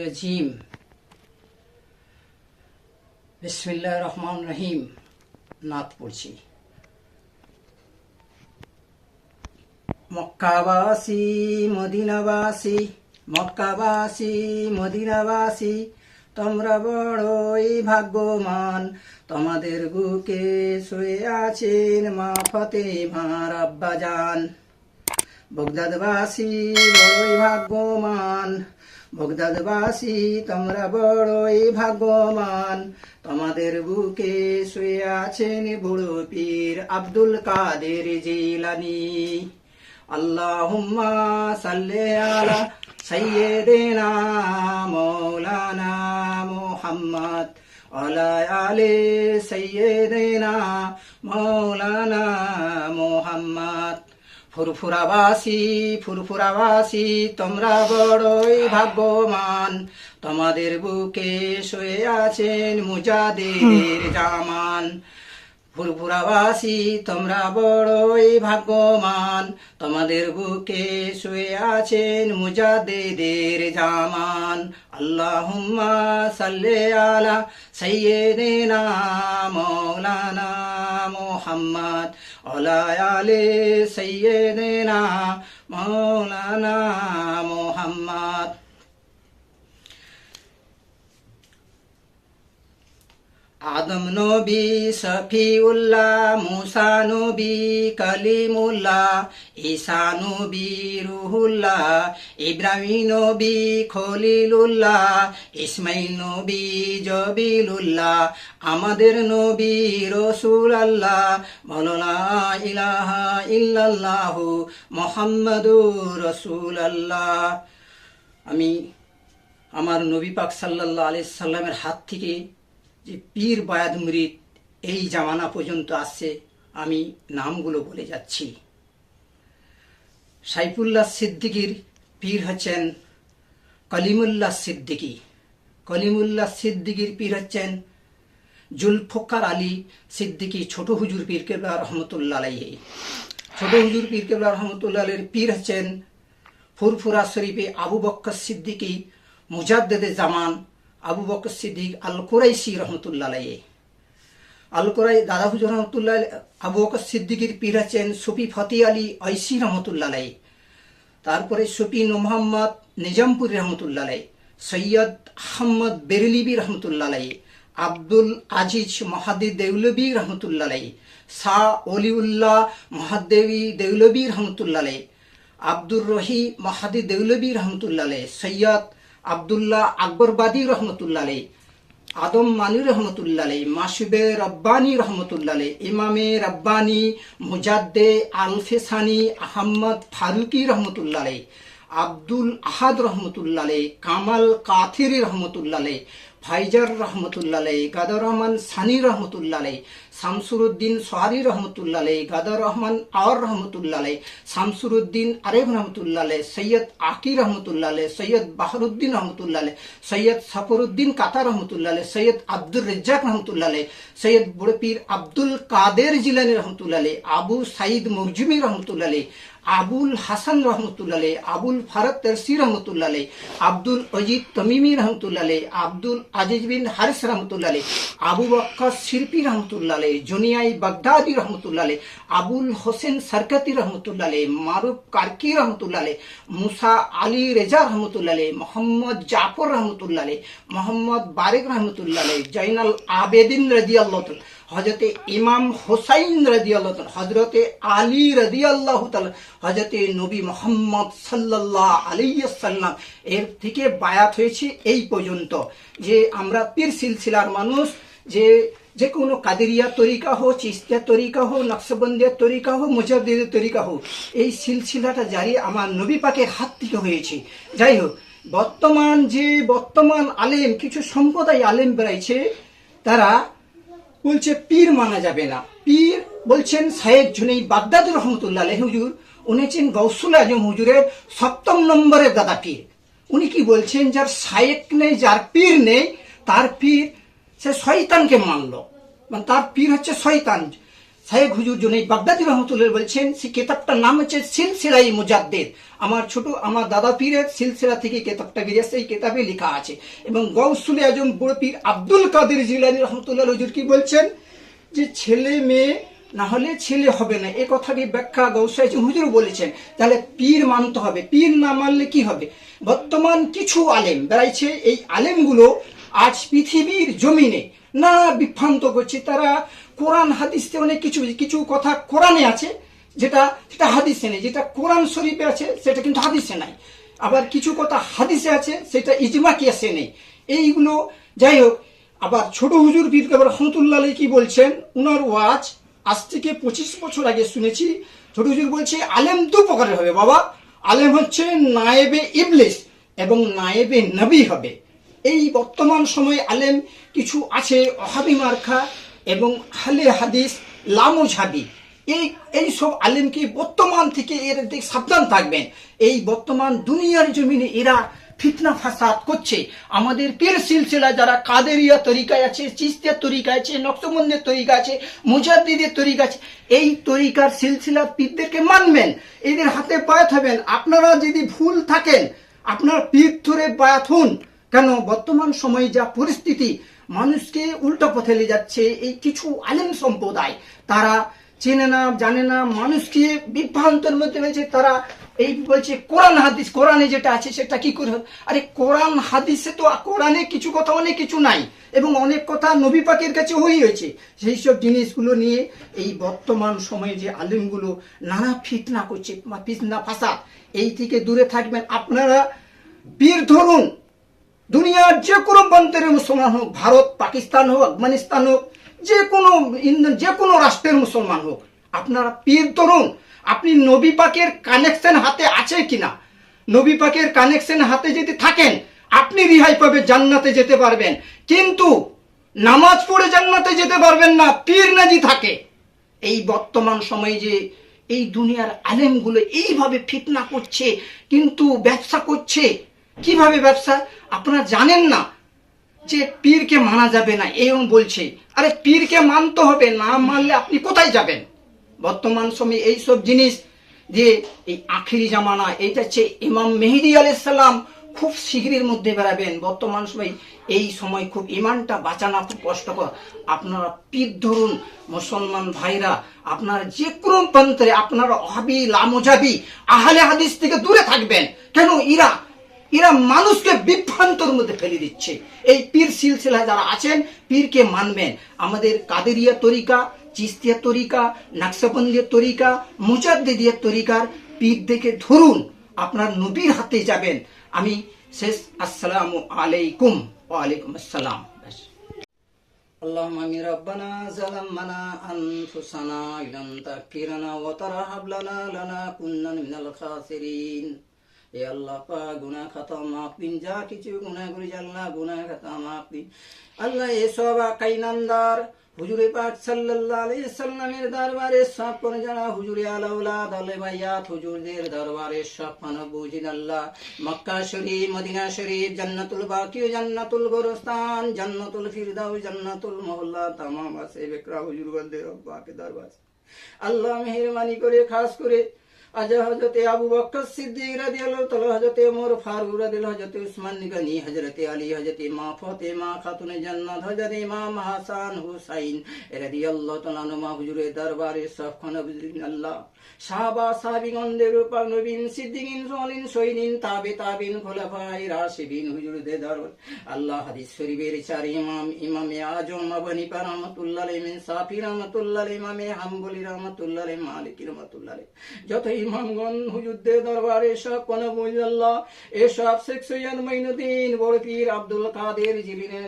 रजीम बिस्मिल्लाहिर रहमानिर रहीम नात पढ़ছি। মক্কাবাসী মদিনাবাসী মক্কাবাসী মদিনাবাসী তোমরা বড়ই ভাগ্যবান, তোমাদের বুকে শুয়ে আছেন মা ফাতেমার আব্বাজান। বগদাদবাসী বড়ই ভাগ্যবান, বগদাদবাসী তোমরা বড়ই ভাগ্যবান, তোমাদের বুকে শুয়ে আছেন বুড়ো পীর আব্দুল কাদের জিলানী। আল্লাহুম্মা সাল্লি আলা সাইয়্যিদিনা মাওলানা মুহাম্মদ ওয়ালা আলি সাইয়্যিদিনা মাওলানা মুহাম্মদ। ফুরফুরাবাসী ফুরফুরাবাসী তোমরা বড়ই ভাগ্যবান, তোমাদের বুকে শুয়ে আছেন মুজাদ্দিদের জামান। ফুরফুরাবাসী তোমরা বড়ই ভাগ্যবান, তোমাদের বুকে শুয়ে আছেন মুজাদ্দিদের জামান। আল্লাহুম্মা সাল্লি আলা সাইয়্যিদিনা মাওলানা মুহাম্মদ ওয়ালা আলি সাইয়্যিদিনা মাওলানা মুহাম্মদ। আদম নবী সফিউল্লাহ, মুসা নবী কলিমুল্লাহ, ঈসা নবী রুহুল্লাহ, ইব্রাহিম নবী খলিলুল্লাহ, ইসমাইল নবী জবিলুল্লাহ, আমাদের নবী রসুল আল্লাহ। বলো লা ইলাহা ইল্লাল্লাহু মুহাম্মাদুর রাসূলুল্লাহ। আমি আমার নবী পাক সাল্লাল্লাহু আলাইহি সাল্লামের হাত থেকে যে পীর বায়াত মুরিদ এই জামানা পর্যন্ত আসছে, আমি নামগুলো বলে যাচ্ছি। সাইফুল্লাহ সিদ্দিকীর পীর হচ্ছেন কলিমুল্লাহ সিদ্দিকী। কলিমুল্লাহ সিদ্দিকীর পীর হচ্ছেন জুলফকার আলী সিদ্দিকী ছোট হুজুর পীর কেবলা রহমতুল্লাহ আলাইহি। ছোট হুজুর পীর কেবলা রহমতুল্লাহ আলাইহির পীর হচ্ছেন ফুরফুরা শরীফে আবু বকর সিদ্দিকী মুজাদ্দেদে জামান আবু বকর সিদ্দিক আল কুরাইশি রহমতুল্লাহ আলাইহি। আল কুরাই দাদা হুজুর রহমতুল্লাহ আবু বকর সিদ্দিকের পীর আছেন সুফি ফতি আলী ঐসি রহমতুল্লাহ আলাইহি। তারপরে সুফি মোহাম্মদ নিজামপুরি রহমতুল্লাহ আলাইহি, সৈয়দ আহমদ বেরেলিবি রহমতুল্লাহ আলাইহি, আব্দুল আজিজ মহাদ্দিদ দেউলবি রহমতুল্লাহ আলাইহি, শাহ অলিউল্লাহ মহাদ্দেবী দেউলবি রহমতুল্লাহ আলাইহি, আব্দুর রহি মহাদ্দিদ দেউলবি রহমতুল্লাহ আলাইহি, সৈয়দ আব্দুল্লাহ আকবরবাদী রহমতুল্লাহ আলাইহি, আদম মানি রহমতুল্লাহ আলাইহি, মাসুবে রব্বানী রহমতুল্লাহ আলাইহি, ইমামে রব্বানী মুজাদ্দে আলফেসানি আহমদ ফারুকি রহমতুল্লাহ আলাইহি, আব্দুল আহাদ রহমতুল্লাহ আলাইহি, কামাল কাথিরি রহমতুল্লাহ আলাইহি, ফাইজার রহমতুল্লাহ আলাইহি, গাদর রহমান সানি রহমতুল্লাহ আলাইহি, শামসুরউদ্দিন সোহারি রহমতুল্লাহ আলাইহি, গাদর রহমান আর রহমতুল্লাহ আলাইহি, শামসুরউদ্দিন আরেফ রহমতুল্লাহ আলাইহি, সৈয়দ আকি রহমতুল্লাহ আলাইহি, সৈয়দ বাহরুদ্দিন রহমতুল্লাহ আলাইহি, সৈয়দ সফরউদ্দিন কাতা রহমতুল্লাহ আলাইহি, সৈয়দ আব্দুর রেজ্জাক রহমতুল্লাহ আলাইহি, সৈয়দ বড় পীর আব্দুল কাদের জিলানী রহমতুল্লাহ আলাইহি, আবু সাইদ মখজুমি রহমতুল্লাহ আলাইহি, আবুল হাসান রহমতুল্লাহ আলাইহি, আবুল ফারদ তারসি রহমতুল্লাহ আলাইহি, আব্দুল অজিদ তমিমি রহমতুল্লাহ আলাইহি, আব্দুল আজিজ বিন হারিস রহমতুল্লাহ আলাইহি, আবু বকর শিরপি রহমতুল্লাহ আলাইহি, জুনিয়াই বাগদাদি রহমতুল্লাহ আলাইহি, আবুল হোসেন সরকতি রহমতুল্লাহ আলাইহি, মারুফ কারকি রহমতুল্লাহ আলাইহি, মুসা আলী রেজা রহমতুল্লাহ আলাইহি, মোহাম্মদ জাফর রহমতুল্লাহ আলাইহি, মোহাম্মদ বারেক রহমতুল্লাহ আলাইহি, জৈনাল আবেদিন রাদিয়াল্লাহু তাআলা, হযরতে ইমাম হুসাইন রাদিয়াল্লাহু তাআলা, হযরতে আলী রাদিয়াল্লাহু তাআলা, হযরতে নবী মুহাম্মদ সাল্লাল্লাহু আলাইহি ওয়াসাল্লাম এর থেকে বায়াত হয়েছে এই পর্যন্ত। যে আমরা পীর সিলসিলার মানুষ, যে কোনো কাদেরিয়া তরিকা হোক, চিশতিয়া তরিকা হোক, নকশবন্দিয়া তরিকা হোক, মুজাদ্দিদের তরিকা হোক, এই সিলসিলাটা জারি আমার নবী পাকের হাত থেকে হয়েছে। যাই হোক, বর্তমান আলেম, কিছু সম্প্রদায় আলেম বেড়াইছে, তারা বলছে পীর মানা যাবে না। পীর বলছেন শায়েখ জুনাইদ বাগদাদি রহমতুল্লাহ আলাইহি হুজুর, উনি হচ্ছেন গৌসুল আজম হুজুরের 7ম নম্বরের দাদা পীর। উনি কি বলছেন, যার শায়েখ নেই, যার পীর নেই, তার পীর সে শয়তানকে মানলো, মানে তার পীর হচ্ছে শয়তান। শায়েখ হুজুর জুনাইদ বাগদাদী রহমতুল্লাহ বলছেন, সেই কেতাবটার নাম হচ্ছে সিলসিলাই মুজাদ্দিদ। আমার দাদা পীরের সিলসিলা থেকে কেতাবটা বেরিয়েছে, এই কেতাবে লেখা আছে। এবং গৌসুল আজম বড় পীর আব্দুল কাদের জিলানী রহমতুল্লাহ হুজুর কি বলছেন, যে ছেলে মেয়ে না হলে ছেলে হবে না, এ কথাটি ব্যাখ্যা গৌসুল আজম হুজুর বলেছেন। তাহলে পীর মানতে হবে, পীর না মানলে কি হবে? বর্তমান কিছু আলেম বেড়াইছে, এই আলেমগুলো আজ পৃথিবীর জমিনে না বিভ্রান্ত করছে। তারা কোরআন হাদিসে অনেক কিছু কিছু কথা কোরআনে আছে, যেটা হাদিসে নেই। যেটা কোরআন শরীফে আছে সেটা কিন্তু হাদিসে নাই। আবার কিছু কথা হাদিসে আছে সেটা ইজমা কিয়াসে নেই। এইগুলো যাই হোক। আবার ছোট হুজুর পীর কেবল রহমতুল্লাহ কি বলছেন, উনার ওয়াজ আজ থেকে 25 বছর আগে শুনেছি। ছোট হুজুর বলছে আলেম দু প্রকারের হবে বাবা। আলেম হচ্ছে নায়েবে ইবলিস এবং নায়েবে নবী হবে। এই বর্তমান সময়ে আলেম কিছু আছে ওহাবি মার্কা এবং আহলে হাদিস লামুজহাবি। এই সব আলেমকে বর্তমান থেকে এর দিকে সাবধান থাকবেন। এই বর্তমান দুনিয়ার জমিনে এরা ফিতনা ফাসাদ করছে। আমাদের পীর সিলসিলা যারা কাদেরিয়া তরিকায় আছে, চিশতিয়া তরিকায় আছে, নকশবন্দের তরিকা আছে, মুজাদ্দিদের তরিকা আছে, এই তরিকার সিলসিলার পীরদেরকে মানবেন, এদের হাতে বায়াত হবেন। আপনারা যদি ভুল থাকেন আপনার পীর ধরে বায়াত হন। কেন বর্তমান সময়ে যা পরিস্থিতি, মানুষকে উল্টা পথে নিয়ে যাচ্ছে এই কিছু আলেম সম্প্রদায়। তারা চেনে না জানে না, মানুষকে বিভ্রান্তের মধ্যে রয়েছে। তারা এই বলছে কোরআন হাদিস, কোরআনে যেটা আছে সেটা কি করে? আরে কোরআন হাদিসে তো কোরআনে কিছু কথা অনেক কিছু নাই, এবং অনেক কথা নবী পাকের কাছে হয়েছে। সেই সব জিনিসগুলো নিয়ে এই বর্তমান সময়ে যে আলেমগুলো নানা ফিতনা করছে, ফিতনা ফাসাদ, এই থেকে দূরে থাকবেন। আপনারা পীর ধরুন, দুনিয়ার যে কোনো প্রান্তের মুসলমান হোক, ভারত, পাকিস্তান হোক, আফগানিস্তান হোক, যে কোনো রাষ্ট্রের মুসলমান হোক, আপনারা পীর ধরুন। আপনি নবী পাকের কানেকশন হাতে আছে কিনা? নবী পাকের কানেকশন হাতে যদি থাকেন আপনি রিহাই পাবে, জান্নাতে যেতে পারবেন। কিন্তু নামাজ পড়ে জান্নাতে যেতে পারবেন না পীর নাজি থাকে। এই বর্তমান সময়ে যে এই দুনিয়ার আলেমগুলো এইভাবে ফিতনা করছে, কিন্তু ব্যবসা করছে। কিভাবে ব্যবসা? আপনারা জানেন না যে পীরকে মানা যাবে না এরকম বলছে। আরে পীরকে মানতে হবে, না মানলে আপনি কোথায় যাবেন? বর্তমান সময়ে এই সব জিনিস যে এই আখিরি জামানা, এইটা হচ্ছে ইমাম মেহেদী আলাইহিস সালাম খুব শীঘ্রের মধ্যে বেরাবেন। বর্তমান সময় এই সময় খুব ইমানটা বাঁচানো খুব কষ্টকর। আপনারা পীর ধরুন মুসলমান ভাইরা, আপনার যে কোনো প্রান্তে আপনারা ওহাবি লামুজাবি আহলে হাদিস থেকে দূরে থাকবেন। কেন? এরা মানুষকে বিভ্রান্তর মধ্যে ফেলে দিচ্ছে। এই পীর সিলসিলা যারা আছেন পীরকে মানবেন। আমাদের কাদেরিয়া তরিকা, চিশতিয়া তরিকা, নাকশবন্দির তরিকা, মুজাদ্দিদের তরিকার পীর দেখে ধরুন, আপনার নবীর হাতে যাবেন। আমি শেষ। আসসালামু আলাইকুম। ওয়ালাইকুম আসসালাম। اللهم امين ربنا ظلمنا انفسنا ان تغفرنا وترحم لنا كنا من الخاسرين। এ আল্লাহ পাক গুনাহ খাতা মাফ দিন, যা কিছু গুনাহ করি আল্লাহ গুনাহ খাতা মাফ দিন। আল্লাহ এসব কাইনান্দার হুজুরে পাক সাল্লাল্লাহু আলাইহি সাল্লামের দরবারে সব কোন যারা হুজুরে আলাউলাদ আলে ভাইয়াত হুজুরদের দরবারে সব পানো বুঝিন আল্লাহ। মক্কা শরীফ, মদিনা শরীফ, জান্নাতুল বাকি, জান্নাতুল গোরস্তান, জান্নাতুল ফিরদাউস, জান্নাতুল মহল্লা तमाम আছে বেকরা হুজুরগণদের পাকে দরবার আল্লাহ মেহেরবানি করে খাস করে আজ হযরতে আবু বকর সিদ্দিক রাদিয়াল্লাহু তাআলা, হযরতে ওমর ফারুক রাদিয়াল্লাহু, হযরতে উসমান গনি, হযরতে আলী, হযরতে মা ফাতেমা খাতুনে জান্নাত, হযরতে ইমাম হাসান হুসাইন রাদিয়াল্লাহু তাআলা আনহুমা হুজুরে দরবারে সবখানে বুঝিন আল্লাহ। সাহাবা সাহাবীগণদের উপর নবীন সিদ্দিকিন সালিহিন শহীদিন তাবিন খুলাফায়ে রাশিদিন হুজুরদের দরবার আল্লাহ। হাদিস শরীফের চার ইমাম, ইমামে আজম আবু হানিফা রাহমাতুল্লাহ আলাইহি, শাফি রাহমাতুল্লাহ আলাইহি, ইমামে হাম্বলি রাহমাতুল্লাহ আলাইহি, মালিকি রাহমাতুল্লাহ আলাইহি, যত ইমামগণ হুজুরদের দরবারে সব কোন বুঝিন আল্লাহ। এসব শেখ সৈয়দ মঈনুদ্দিন বড় পীর আব্দুল কাদের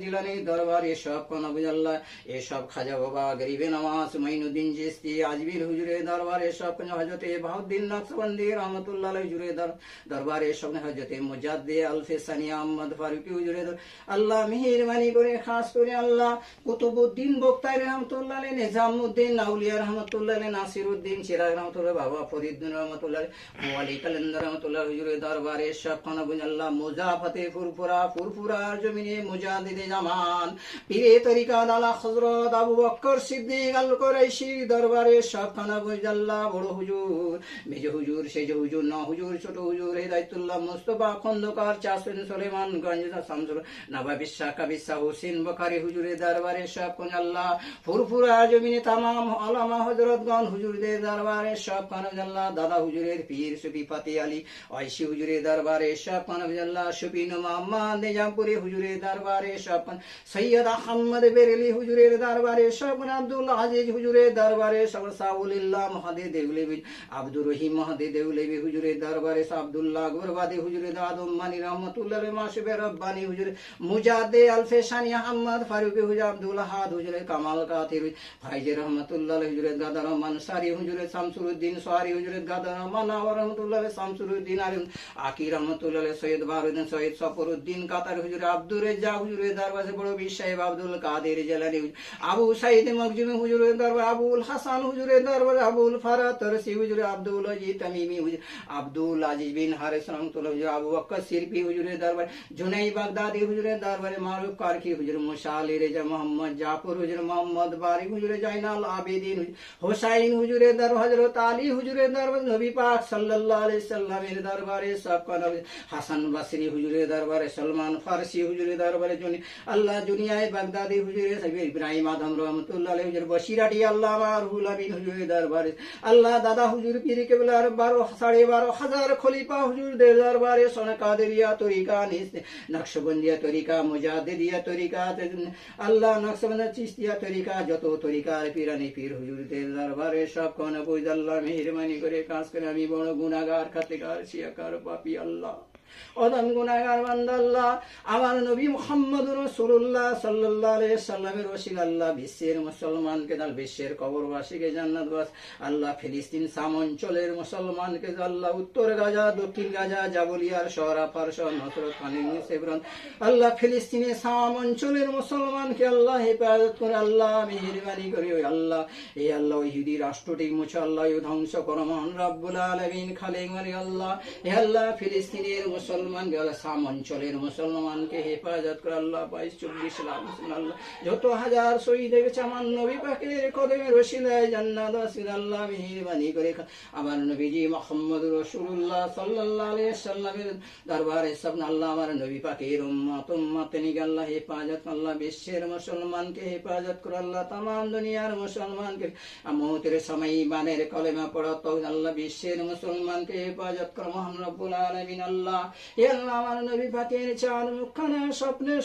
জিলানীর দরবারে সব কোন বুঝিন আল্লাহ। এসব খাজা বাবা গরিবে নওয়াজ মঈনুদ্দিন চিশতি আজমির হুজুরের দরবারে সব হযরতে বাহাউদ্দিন নকশবন্দি রাহমাতুল্লাহ আলাইহি হুজুরের দরবারে সব হযরতে মুজাদ্দিদ আলফে সানি আহমদ ফারুকি হুজুরের আল্লাহ মেহেরবানি করে খাস করে আল্লাহ কুতুবউদ্দিন বক্তাই রাহমাতুল্লাহ আলাইহি, নিজামউদ্দিন আউলিয়া রাহমাতুল্লাহ আলাইহি, নাসিরউদ্দিন চিরাগ রাহমাতুল্লাহ, বাবা ফরিদুদ্দিন রহমতুল্লাহ, ওয়ালি কালেন্দার রহমতুল্লাহ হুজুরের দরবারে সবখানা বুঝাল্লাহ মুজাফাতে ফুরফুরা জমিনে মুজাদিদে জামান পীরে তরিকা দালা হযরত আবু বকর সিদ্দিক আল কুরাইশির দরবারে সবখানা বুঝাল্লাহ বড় হুজুর, মেজ হুজুর, সেজ হুজুর, ন হুজুর, ছোট হুজুর, হেদায়েতুল্লাহ মুস্তাফা খন্দকার, চাষিন সুলেমান গঞ্জ শামসুল নবাবী শাহ কাবিসা হোসেন বুখারী হুজুরের দরবারে সবখানা আল্লাহ ফুরফুরা জমিনে তামাম আলামা হযরতগণ হুজুরদের দরবারে সবখানা আল্লাহ দাদা হুজুরের পীর সুফি ফাতে আলী আয়শি হুজুরের দরবারে সবখানা আল্লাহ সুফি মোহাম্মদ নিজামপুরি হুজুরের দরবারে সবখানা সৈয়দ আহমদ বেরেলি হুজুরের দরবারে সবখানা আব্দুল আজিজ হুজুরের দরবারে সাউলিল্লাহ মহাদে দেউলেবি আব্দুর রহিম মহাদে দেউলেবি হুজুরের দরবারে আব্দুল্লাহ আকবরবাদী হুজুরের আদম মানি রহমতুল্লাহ মাসুবে রব্বানি হুজুর মুজাদ্দে আলফেশানি আহমদ ফারুকি হুজুর আব্দুল হাদ হুজুরের কামাল কাতির ফাইজে রহমতুল্লাহ হুজুরের গাদা রহমান সারি হুজুরের শামসুরউদ্দিন সোহারি হুজুরের গাদা রহমান রহমতুল্লাহ শামসুরউদ্দিন আলিম আকি রহমতুল্লাহ সৈয়দ বারুদ্দিন সৈয়দ সফরউদ্দিন কাতার হুজুর আব্দুর রেজ্জাক হুজুরের দরবারে বড় বীর সাহেব আব্দুল কাদের জিলানী আবু সাইদ মখজুমি হুজুরের দরবারে আবুল হাসান হুজুরের দরবারে আবুল ফারাদ তরসি হুজুর আব্দুল আজিজ তামিমি হুজুর আব্দুল আজিজ বিন হারিস রহমতুল্লাহ হুজুর আবু বকর সিরফি হুজুরের দরবারে জুনাই বাগদাদি হুজুরের দরবারে মারুফ কারকি হুজুর মুসা আলী রেজা মোহাম্মদ জাফর হুজুর মোহাম্মদ বারিক হুজুরে জাইনাল আবেদিন হোসাইন হুজুরের দরবার হযরত আলী হুজুরের দরবার নবী পাক সাল্লাল্লাহু আলাইহি সাল্লামের দরবারে সবখানা হাসান বাসরি হুজুরের দরবারে সলমান ফারসি হুজুরের দরবারে আল্লাহ দুনিয়ায় বাগদাদি হুজুরের সাহেব ইব্রাহিম আদম রহমতুল্লাহ আলাইহি হুজুর বশিরাটি আল্লামা রুহুল আমিন হুজুরের দরবারে আল্লাহ দাদা হুজুর পীর কেবলার 12,500 খলিফা হুজুরদের দরবারে সোনা কাদেরিয়া তরিকা নকশবন্দিয়া তরিকা মুজাদ্দিদিয়া তরিকা আল্লাহ নকশবন্দিয়া চিশতিয়া তরিকা যত তরিকা পীরানি পীর হুজুরদের দরবারে সব কোন বুঝ আল্লাহ মেহেরবানি করে কাজ করে আমি বড় গুনাহগার খাতেগার শিয়াকার পাপী আল্লাহ অদম গুনাহগার বান্দা আল্লাহ আমার নবী মুহাম্মদ রাসূলুল্লাহ সাল্লাল্লাহু আলাইহি সাল্লামের ওসিলা আল্লাহ বিশ্বের মুসলমানকে দাল বিশ্বের কবরবাসীকে জান্নাতবাস আল্লাহ ফিলিস্তিন শাম অঞ্চলের মুসলমানকে আল্লাহ উত্তর গাজা দক্ষিণ গাজা জাবলিয়ার শহরা ফারস নসরত খানি সেবরন আল্লাহ ফিলিস্তিনের শাম অঞ্চলের মুসলমানকে আল্লাহ হেফাজত করে আল্লাহ মেহেরবানি করে ওই আল্লাহ এই আল্লাহ ইহুদি রাষ্ট্রটি মুছে আল্লাহ ধ্বংস করো মহান রব্বুল আলামিন খালেক মানে আল্লাহ হে আল্লাহ ফিলিস্তিনের মুসলমান শাম অঞ্চলের মুসলমানকে হেফাজত করে আল্লাহ 22-24 লাখ আল্লাহ যত হাজার শহীদ হয়েছে আমার নবী পাকের কদমের ওসিলায় জান্নাত ওয়াসিল আল্লাহ মেহেরবানি করে আমার নবীজি মুহাম্মদ রাসূলুল্লাহ সাল্লাল্লাহু আলাইহি সাল্লামের দরবারে সব আল্লাহ আমার নবী পাকের উম্মত নিকে আল্লাহ হেফাজত আল্লাহ বিশ্বের মুসলমানকে হেফাজত করে আল্লাহ तमाम দুনিয়ার মুসলমানকে মওতের সময় ইমানের কলেমা পড়া তো আল্লাহ বিশ্বের মুসলমানকে হেফাজত করে মহান রব্বুল আলামিন আল্লাহ হে আল্লাহ আমার নবী পাকের চাঁদ মুখখানা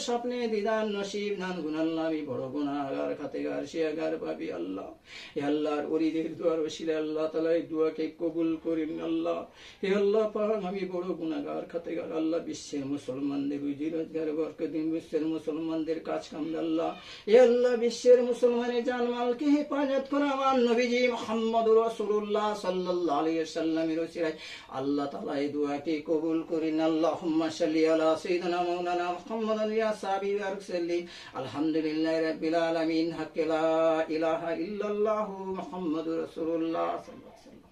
স্বপ্নে দিদার নসিব দান গুণ আল্লাহ আমি বড় গুনাহগার খাতেগার শিয়াগার পাপী আল্লাহ হে আল্লাহর ওলিদের দুয়ার ওসিলা আল্লাহ তাআলা এই দুয়াকে কবুল করেন আল্লাহ হে আল্লাহ পাক আমি বড় গুনাহগার খাতেগার আল্লাহ বিশ্বের মুসলমানদের রুজি রোজগার বরকত দিন বিশ্বের মুসলমানদের কাজ কাম আল্লাহ হে আল্লাহ বিশ্বের মুসলমানের জানমালকে হেফাজত করে আমার নবীজি মুহাম্মদুর রাসূলুল্লাহ সাল্লাল্লাহু আলাইহি সাল্লামের ওসিলায় আল্লাহ তাআলা এই দুয়াকে কবুল করেন আল্লাহুম্মা সাল্লি আলা সাইয়্যিদিনা মাওলানা মুহাম্মাদিন ইয়া সাহাবী ওয়া সাল্লিম আলহামদুলিল্লাহি রাব্বিল আলামিন হাক্কা লা ইলাহা ইল্লাল্লাহু মুহাম্মাদুর রাসূলুল্লাহ সাল্লাল্লাহু আলাইহি ওয়াসাল্লাম।